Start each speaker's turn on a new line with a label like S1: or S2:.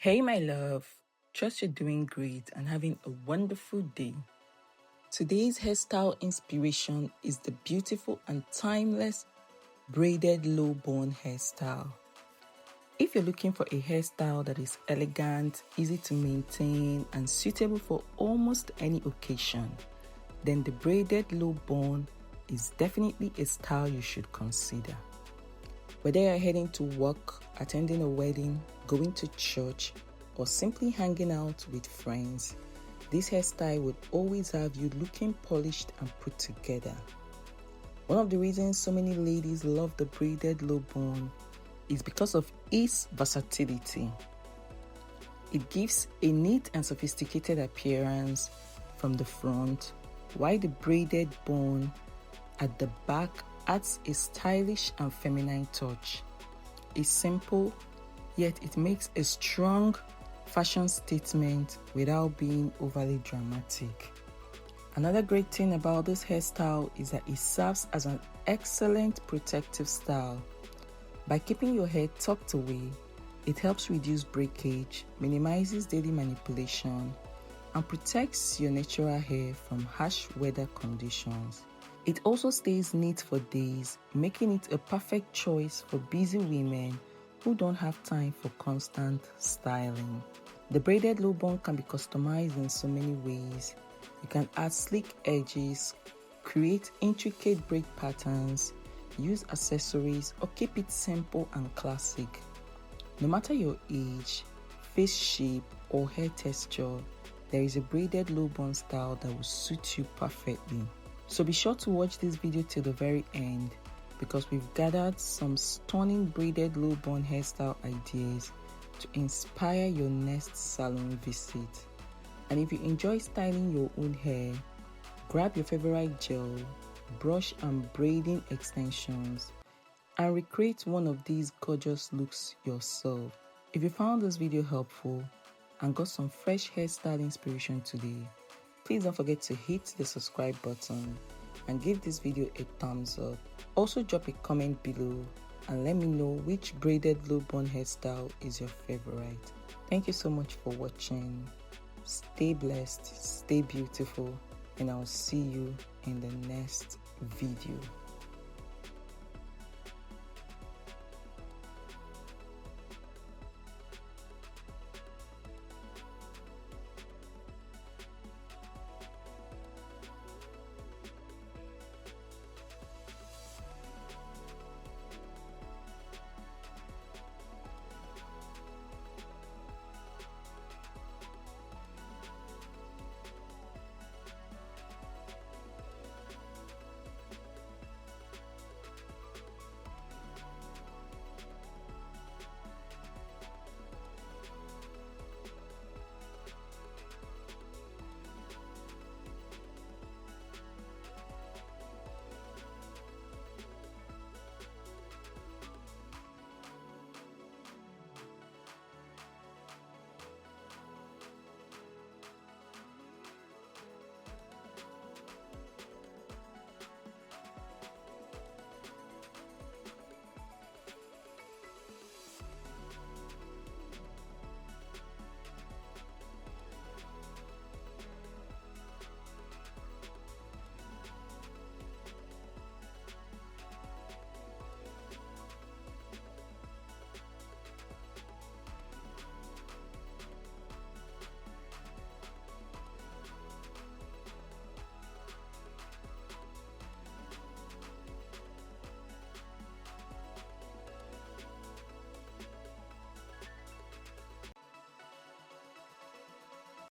S1: Hey, my love. Trust you're doing great and having a wonderful day. Today's hairstyle inspiration is the beautiful and timeless braided low bun hairstyle. If you're looking for a hairstyle that is elegant, easy to maintain, and suitable for almost any occasion, then the braided low bun is definitely a style you should consider. Whether you're heading to work, attending a wedding, going to church, or simply hanging out with friends, this hairstyle would always have you looking polished and put together. One of the reasons so many ladies love the braided low bun is because of its versatility. It gives a neat and sophisticated appearance from the front, while the braided bun at the back adds a stylish and feminine touch. It's simple, yet it makes a strong fashion statement without being overly dramatic. Another great thing about this hairstyle is that it serves as an excellent protective style. By keeping your hair tucked away, it helps reduce breakage, minimizes daily manipulation, and protects your natural hair from harsh weather conditions. It also stays neat for days, making it a perfect choice for busy women who don't have time for constant styling. The braided low bun can be customized in so many ways. You can add sleek edges, create intricate braid patterns, use accessories, or keep it simple and classic. No matter your age, face shape, or hair texture, there is a braided low bun style that will suit you perfectly. So be sure to watch this video till the very end, because we've gathered some stunning braided low bun hairstyle ideas to inspire your next salon visit. And if you enjoy styling your own hair, grab your favorite gel, brush and braiding extensions, and recreate one of these gorgeous looks yourself. If you found this video helpful and got some fresh hairstyle inspiration today, please don't forget to hit the subscribe button and give this video a thumbs up. Also drop a comment below and let me know which braided low bun hairstyle is your favorite. Thank you so much for watching. Stay blessed, stay beautiful, and I'll see you in the next video.